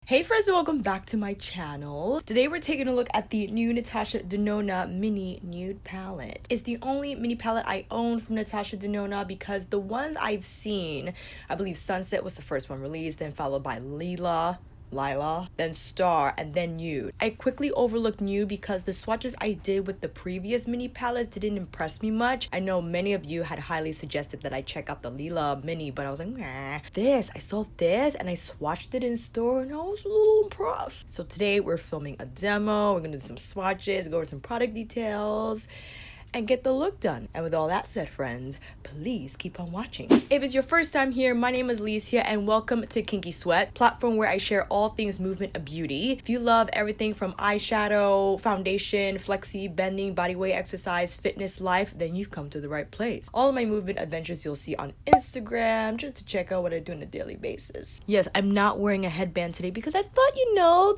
Hey friends, and welcome back to my channel. Today we're taking a look at the new Natasha Denona Mini Nude palette. It's the only mini palette I own from Natasha Denona because the ones I've seen, I believe Sunset was the first one released, then followed by Lila, then Star, and then Nude. I quickly overlooked Nude because the swatches I did with the previous mini palettes didn't impress me much. I know many of you had highly suggested that I check out the Lila mini, but I was like, nah. I saw this and I swatched it in store and I was a little impressed. So today we're filming a demo, we're gonna do some swatches, go over some product details, and get the look done. And with all that said, friends, please keep on watching. If it's your first time here, my name is Licia and welcome to Kinky Sweat, platform where I share all things movement and beauty. If you love everything from eyeshadow, foundation, flexi, bending, body weight exercise, fitness, life, then you've come to the right place. All of my movement adventures you'll see on Instagram just to check out what I do on a daily basis. Yes, I'm not wearing a headband today because I thought,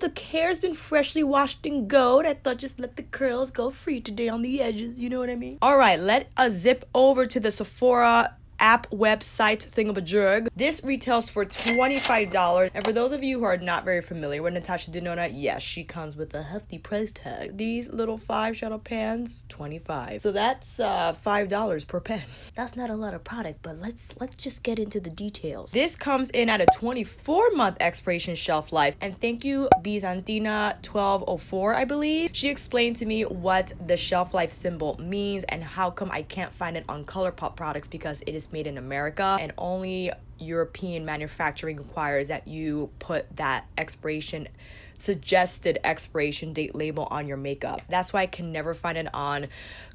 the hair's been freshly washed in gold. I thought just let the curls go free today on the edges, you know what I mean? All right, let us zip over to the Sephora app website thingamajig. This retails for $25. And for those of you who are not very familiar with Natasha Denona, yes, she comes with a hefty price tag. These little 5 shadow pans, $25. So that's $5 per pen. That's not a lot of product, but let's just get into the details. This comes in at a 24-month expiration shelf life. And thank you, Bizantina 1204, I believe. She explained to me what the shelf life symbol means and how come I can't find it on ColourPop products because it is made in America and only European manufacturing requires that you put that suggested expiration date label on your makeup. That's why I can never find it on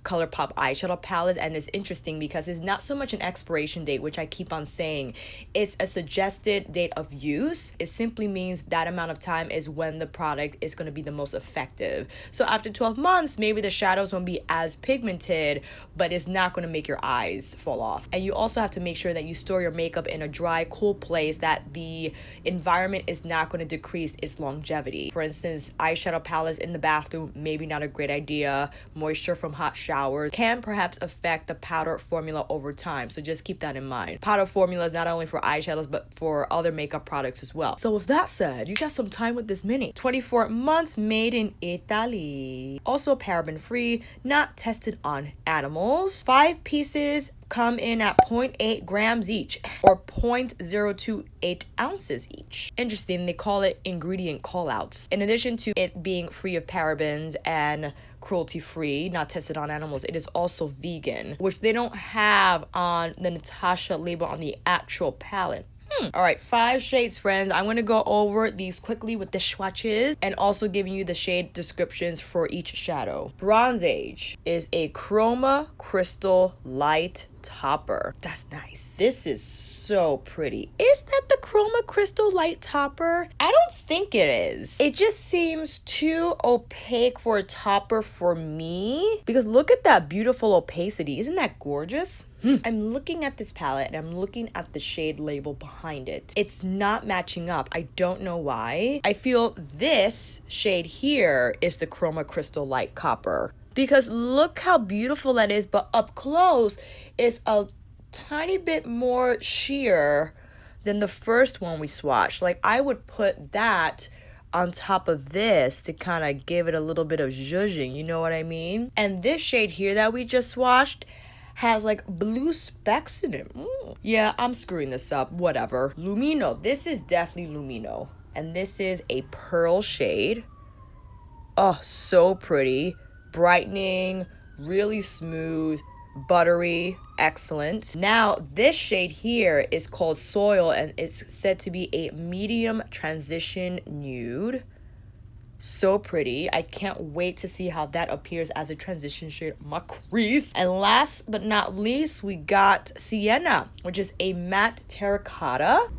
ColourPop eyeshadow palettes. And it's interesting because it's not so much an expiration date, which I keep on saying. It's a suggested date of use. It simply means that amount of time is when the product is going to be the most effective. So after 12 months, maybe the shadows won't be as pigmented, but it's not going to make your eyes fall off. And you also have to make sure that you store your makeup in a dry, cool place that the environment is not going to decrease its longevity. For instance, eyeshadow palettes in the bathroom, maybe not a great idea. Moisture from hot showers can perhaps affect the powder formula over time. So just keep that in mind. Powder formula is not only for eyeshadows, but for other makeup products as well. So with that said, you got some time with this mini. 24 months, made in Italy. Also paraben free, not tested on animals. 5 pieces come in at 0.8 grams each or 0.028 ounces each. Interesting, they call it ingredient callouts. In addition to it being free of parabens and cruelty-free, not tested on animals, it is also vegan, which they don't have on the Natasha label on the actual palette. All right, 5 shades, friends. I'm going to go over these quickly with the swatches and also giving you the shade descriptions for each shadow. Bronze Age is a Chroma Crystal Light Topper. That's nice. This is so pretty. Is that the Chroma Crystal Light Topper? I don't think it is. It just seems too opaque for a topper for me because look at that beautiful opacity. Isn't that gorgeous? I'm looking at this palette and I'm looking at the shade label behind it. It's not matching up. I don't know why. I feel this shade here is the Chroma Crystal Light Copper. Because look how beautiful that is, but up close, it's a tiny bit more sheer than the first one we swatched. Like, I would put that on top of this to kind of give it a little bit of zhuzhing, you know what I mean? And this shade here that we just swatched has like blue specks in it. Yeah, I'm screwing this up, whatever. Lumino, this is definitely Lumino. And this is a pearl shade. Oh, so pretty. Brightening, really smooth, buttery, excellent. Now this shade here is called Soil and it's said to be a medium transition nude. So pretty. I can't wait to see how that appears as a transition shade on my crease. And last but not least, we got Sienna, which is a matte terracotta.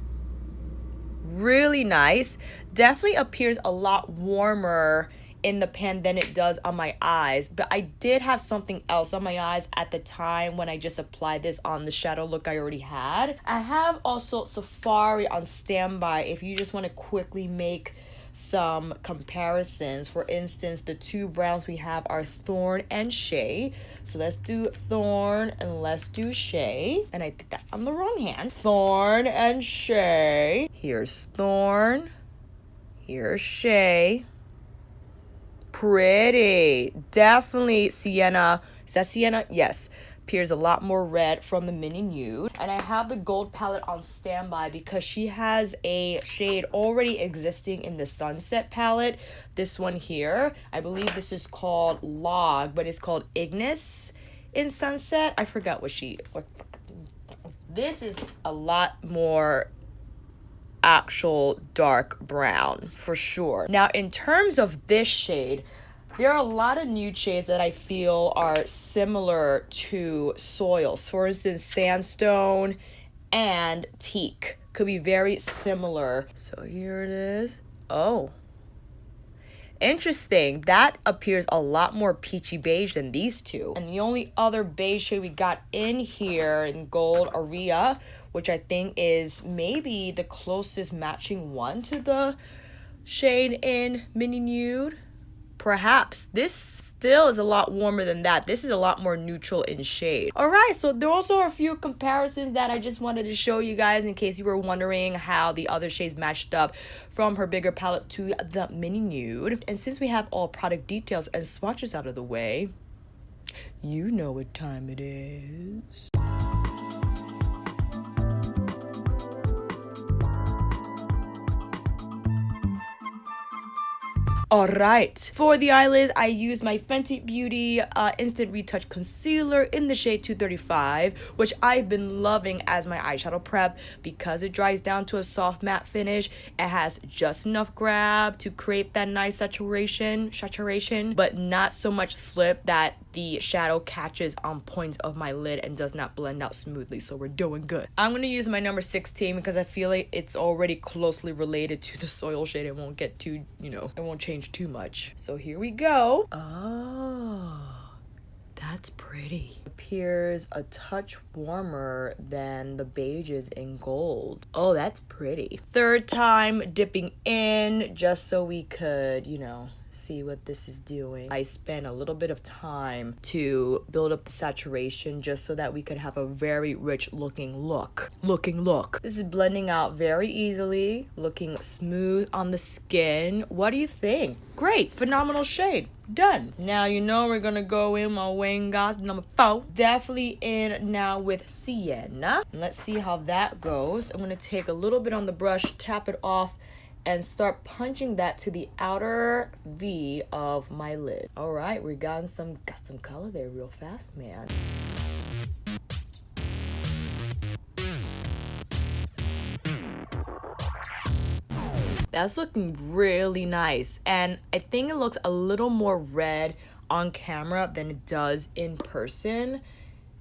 Really nice. Definitely appears a lot warmer in the pan than it does on my eyes, but I did have something else on my eyes at the time when I just applied this on the shadow look I already had. I have also Safari on standby if you just want to quickly make some comparisons. For instance, the 2 browns we have are Thorn and Shea. So let's do Thorn and let's do Shea. And I did that on the wrong hand. Thorn and Shea. Here's Thorn. Here's Shay. Pretty. Definitely sienna. Is that sienna? Yes. Appears a lot more red from the Mini Nude. And I have the gold palette on standby because she has a shade already existing in the Sunset palette. This one here. I believe this is called Log, but it's called Ignis in Sunset. I forgot what she... This is a lot more actual dark brown for sure. Now in terms of this shade, there are a lot of nude shades that I feel are similar to soils. For instance, sandstone and teak could be very similar. So here it is. Oh, interesting. That appears a lot more peachy beige than these two. And the only other beige shade we got in here in gold, Aria, which I think is maybe the closest matching one to the shade in Mini Nude. Perhaps. This still is a lot warmer than that. This is a lot more neutral in shade. All right, so there also are a few comparisons that I just wanted to show you guys in case you were wondering how the other shades matched up from her bigger palette to the Mini Nude. And since we have all product details and swatches out of the way, you know what time it is. Alright, for the eyelids, I used my Fenty Beauty Instant Retouch Concealer in the shade 235, which I've been loving as my eyeshadow prep because it dries down to a soft matte finish. It has just enough grab to create that nice saturation, but not so much slip that the shadow catches on points of my lid and does not blend out smoothly, so we're doing good. I'm going to use my number 16 because I feel like it's already closely related to the soil shade. It won't get too, it won't change too much. So here we go. Oh, that's pretty. Appears a touch warmer than the beiges in gold. Oh, that's pretty. Third time dipping in just so we could, see what this is doing. I spent a little bit of time to build up the saturation just so that we could have a very rich looking look. This is blending out very easily, looking smooth on the skin. What do you think? Great, phenomenal shade. Done. Now we're gonna go in my Wayne Goss number 4. Definitely in now with Sienna. Let's see how that goes. I'm gonna take a little bit on the brush, tap it off, and start punching that to the outer V of my lid. All right, we got some color there real fast, man. That's looking really nice, and I think it looks a little more red on camera than it does in person.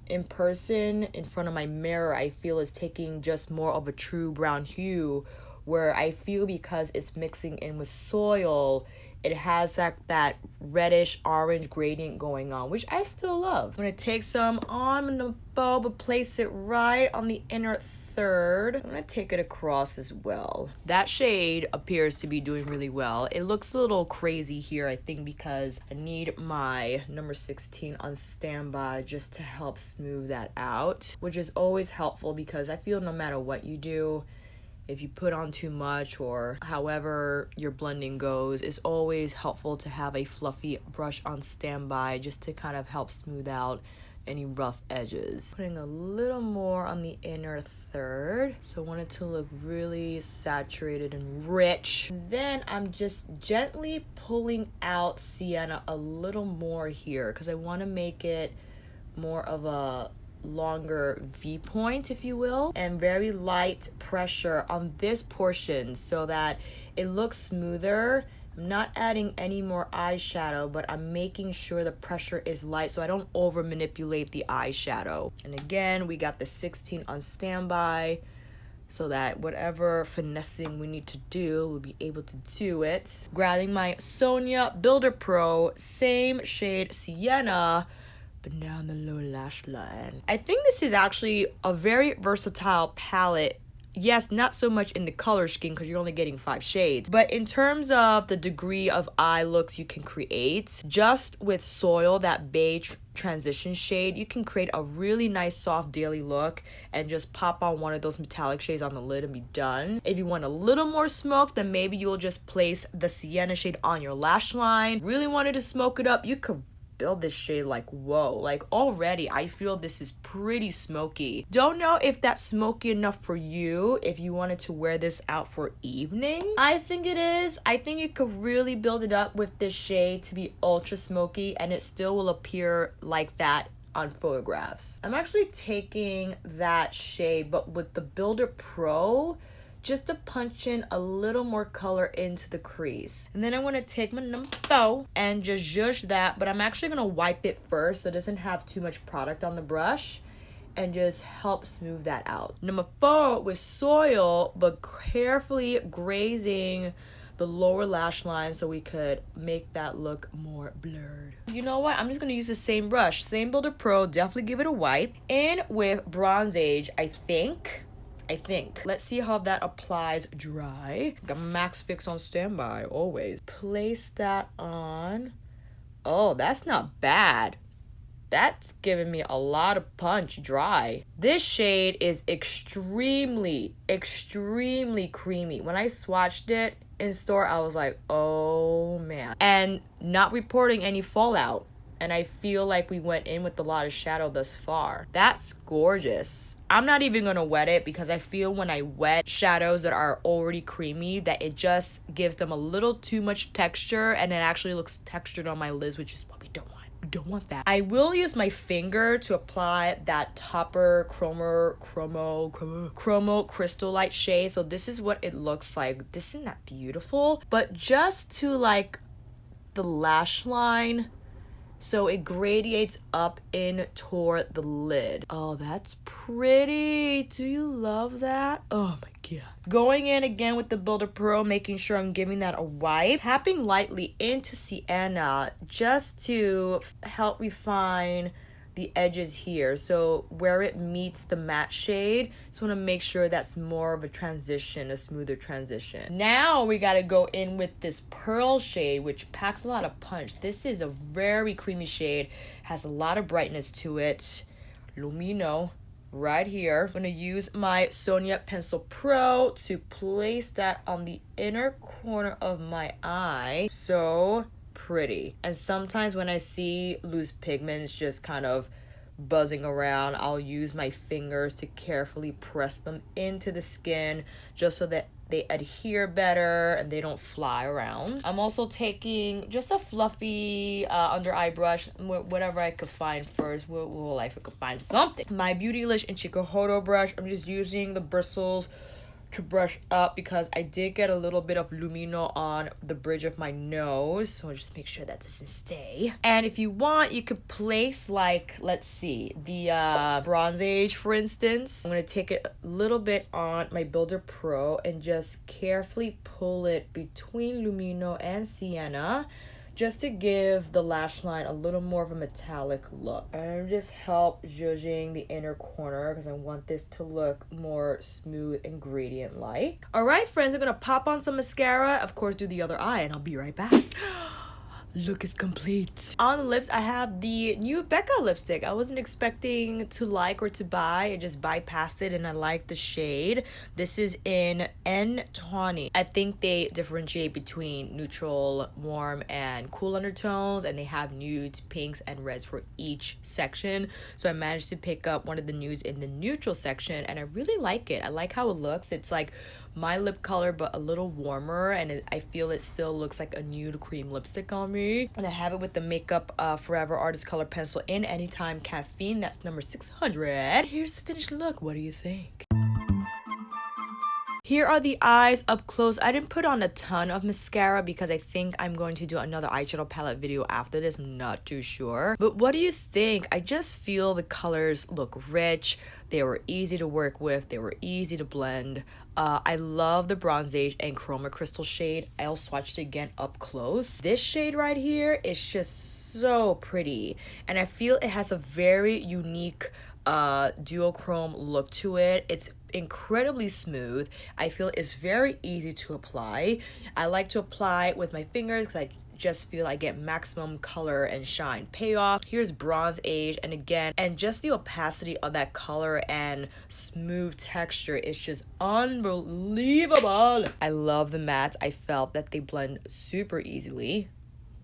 In front of my mirror, I feel it's taking just more of a true brown hue, where I feel because it's mixing in with soil, it has that reddish orange gradient going on, which I still love. I'm gonna take some on the bow, but place it right on the inner third. I'm gonna take it across as well. That shade appears to be doing really well. It looks a little crazy here, I think, because I need my number 16 on standby just to help smooth that out, which is always helpful because I feel no matter what you do, if you put on too much or however your blending goes, it's always helpful to have a fluffy brush on standby just to kind of help smooth out any rough edges. Putting a little more on the inner third, so I want it to look really saturated and rich. Then I'm just gently pulling out Sienna a little more here because I want to make it more of a longer V point, if you will, and very light pressure on this portion so that it looks smoother. I'm not adding any more eyeshadow, but I'm making sure the pressure is light so I don't over manipulate the eyeshadow. And again, we got the 16 on standby so that whatever finessing we need to do, we'll be able to do it. Grabbing my Sonia Builder Pro, same shade Sienna, but down the lower lash line. I think this is actually a very versatile palette Yes, not so much in the color scheme because you're only getting 5 shades, but in terms of the degree of eye looks you can create, just with Soil, that beige transition shade, you can create a really nice soft daily look and just pop on one of those metallic shades on the lid and be done. If you want a little more smoke, then maybe you'll just place the sienna shade on your lash line. Really wanted to smoke it up, you could build this shade like whoa. Like already I feel this is pretty smoky. Don't know if that's smoky enough for you if you wanted to wear this out for evening. I think it is. I think you could really build it up with this shade to be ultra smoky and it still will appear like that on photographs. I'm actually taking that shade but with the Builder Pro just to punch in a little more color into the crease. And then I want to take my number 4 and just zhuzh that, but I'm actually going to wipe it first so it doesn't have too much product on the brush and just help smooth that out. Number 4 with Soil, but carefully grazing the lower lash line so we could make that look more blurred. You know what? I'm just going to use the same brush, same Builder Pro, definitely give it a wipe. And with Bronze Age, I think. Let's see how that applies dry. Got my Max Fix on standby, always. Place that on. Oh, that's not bad. That's giving me a lot of punch dry. This shade is extremely creamy. When I swatched it in store, I was like, oh man. And not reporting any fallout. And I feel like we went in with a lot of shadow thus far. That's gorgeous. I'm not even gonna wet it because I feel when I wet shadows that are already creamy that it just gives them a little too much texture and it actually looks textured on my lids, which is what we don't want. We don't want that. I will use my finger to apply that Topper Chromo Crystal Light shade. So this is what it looks like. Isn't that beautiful? But just to like the lash line, so it gradiates up in toward the lid. Oh, that's pretty. Do you love that? Oh my god. Going in again with the Builder Pro, making sure I'm giving that a wipe. Tapping lightly into sienna just to help refine the edges here. So where it meets the matte shade, just want to make sure that's more of a transition, a smoother transition. Now we got to go in with this Pearl shade, which packs a lot of punch. This is a very creamy shade, has a lot of brightness to it. Lumino right here. I'm going to use my Sonia Pencil Pro to place that on the inner corner of my eye. So pretty. And sometimes when I see loose pigments just kind of buzzing around, I'll use my fingers to carefully press them into the skin just so that they adhere better and they don't fly around. I'm also taking just a fluffy under eye brush, whatever I could find first. Well, if I could find something. My Beautylish and Chikuhodo brush, I'm just using the bristles to brush up because I did get a little bit of Lumino on the bridge of my nose, so I'll just make sure that doesn't stay. And if you want, you could place like, let's see, the Bronze Age, for instance. I'm going to take it a little bit on my Builder Pro and just carefully pull it between Lumino and Sienna just to give the lash line a little more of a metallic look. And just help zhuzhing the inner corner because I want this to look more smooth and gradient-like. All right, friends, I'm gonna pop on some mascara, of course do the other eye, and I'll be right back. Look is complete. On the lips, I have the new Becca lipstick. I wasn't expecting to like or to buy. I just bypassed it and I like the shade. This is in N20. I think they differentiate between neutral, warm, and cool undertones, and they have nudes, pinks, and reds for each section. So I managed to pick up one of the nudes in the neutral section, and I really like it. I like how it looks. It's like my lip color but a little warmer, and I feel it still looks like a nude cream lipstick on me. And I have it with the Makeup Forever Artist Color Pencil in Anytime Caffeine. That's number 600. Here's the finished look. What do you think? Here are the eyes up close. I didn't put on a ton of mascara because I think I'm going to do another eyeshadow palette video after this. I'm not too sure. But what do you think? I just feel the colors look rich. They were easy to work with. They were easy to blend. I love the Bronze Age and Chroma Crystal shade. I'll swatch it again up close. This shade right here is just so pretty. And I feel it has a very unique duochrome look to it. It's incredibly smooth. I feel it's very easy to apply. I like to apply with my fingers because I just feel I get maximum color and shine payoff. Here's Bronze Age, and again, and just the opacity of that color and smooth texture is just unbelievable. I love the mattes. I felt that they blend super easily.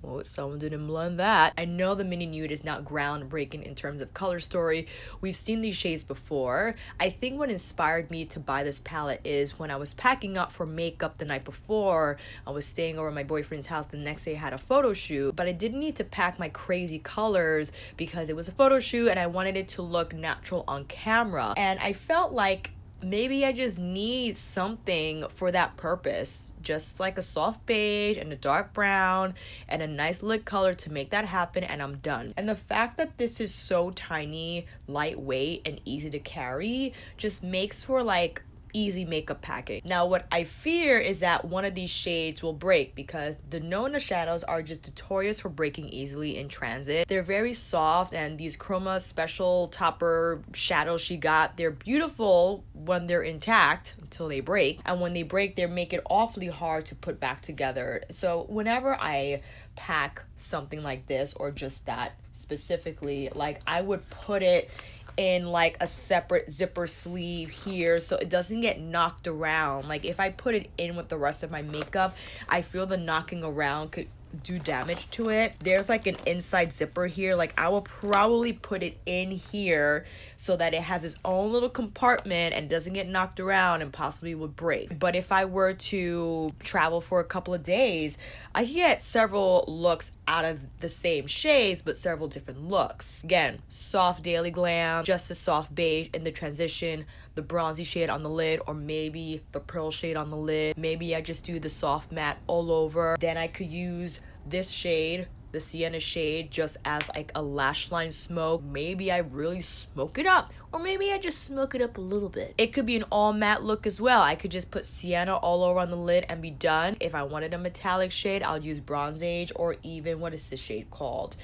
Oh, someone didn't blend that. I know the Mini Nude is not groundbreaking in terms of color story. We've seen these shades before. I think what inspired me to buy this palette is when I was packing up for makeup the night before. I was staying over at my boyfriend's house. The next day I had a photo shoot, but I didn't need to pack my crazy colors because it was a photo shoot and I wanted it to look natural on camera. And I felt like maybe I just need something for that purpose, just like a soft beige and a dark brown and a nice lid color to make that happen, and I'm done. And the fact that this is so tiny, lightweight, and easy to carry just makes for like easy makeup packing. Now what I fear is that one of these shades will break because the Denona shadows are just notorious for breaking easily in transit. They're very soft, and these Chroma special topper shadows she got, they're beautiful when they're intact until they break, and when they break they make it awfully hard to put back together. So whenever I pack something like this, or just that specifically, like I would put it in like a separate zipper sleeve here so it doesn't get knocked around. Like if I put it in with the rest of my makeup, I feel the knocking around could do damage to it. There's like an inside zipper here. Like I will probably put it in here so that it has its own little compartment and doesn't get knocked around and possibly would break. But if I were to travel for a couple of days, I can get several looks out of the same shades but several different looks. Again, soft daily glam, just a soft beige in the transition, the bronzy shade on the lid, or maybe the pearl shade on the lid. Maybe I just do the soft matte all over. Then I could use this shade, the sienna shade, just as like a lash line smoke. Maybe I really smoke it up, or maybe I just smoke it up a little bit. It could be an all matte look as well. I could just put sienna all over on the lid and be done. If I wanted a metallic shade, I'll use Bronze Age, or even, what is this shade called?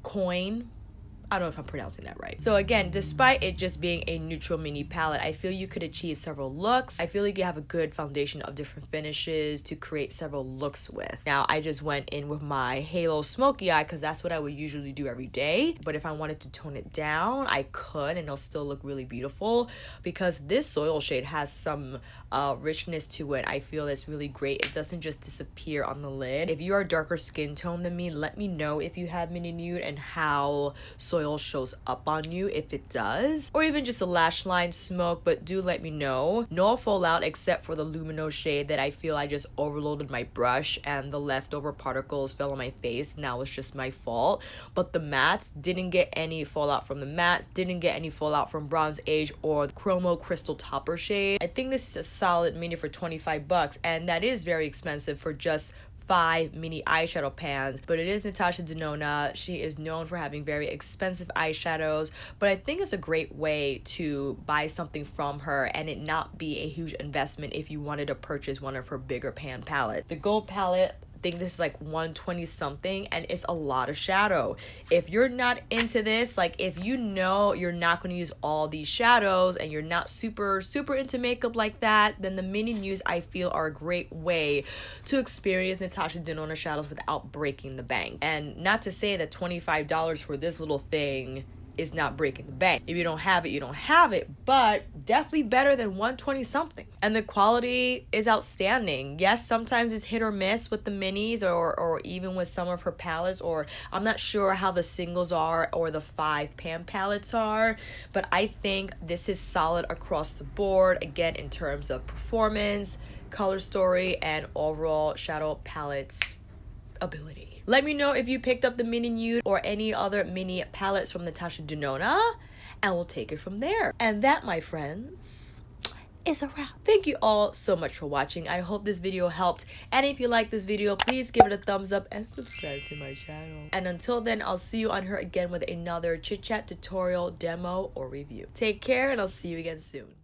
Coin. I don't know if I'm pronouncing that right. So again, despite it just being a neutral mini palette, I feel you could achieve several looks. I feel like you have a good foundation of different finishes to create several looks with. Now, I just went in with my Halo Smoky Eye because that's what I would usually do every day. But if I wanted to tone it down, I could, and it'll still look really beautiful because this soil shade has some richness to it. I feel it's really great. It doesn't just disappear on the lid. If you are darker skin tone than me, let me know if you have Mini Nude and how soil shows up on you, if it does, or even just a lash line smoke, but do let me know. No fallout except for the luminous shade that I feel I just overloaded my brush and the leftover particles fell on my face. Now it's just my fault. But the mattes didn't get any fallout from the mattes, didn't get any fallout from Bronze Age or the Chromo Crystal Topper shade. I think this is a solid mini for 25 bucks, and that is very expensive for just 5 mini eyeshadow pans. But it is Natasha Denona. She is known for having very expensive eyeshadows, but I think it's a great way to buy something from her and it not be a huge investment if you wanted to purchase one of her bigger pan palettes. The gold palette, I think this is like 120 something, and it's a lot of shadow. If you're not into this, like if you know you're not going to use all these shadows and you're not super into makeup like that, then the Mini Nudes I feel are a great way to experience Natasha Denona shadows without breaking the bank. And not to say that $25 for this little thing is not breaking the bank. If you don't have it, you don't have it, but definitely better than 120 something. And the quality is outstanding. Yes, sometimes it's hit or miss with the minis or even with some of her palettes, or I'm not sure how the singles are or the 5 pan palettes are, but I think this is solid across the board, again, in terms of performance, color story, and overall shadow palettes ability. Let me know if you picked up the Mini Nude or any other mini palettes from Natasha Denona, and we'll take it from there. And that, my friends, is a wrap. Thank you all so much for watching. I hope this video helped, and if you like this video, please give it a thumbs up and subscribe to my channel. And until then, I'll see you on here again with another chit chat, tutorial, demo, or review. Take care, and I'll see you again soon.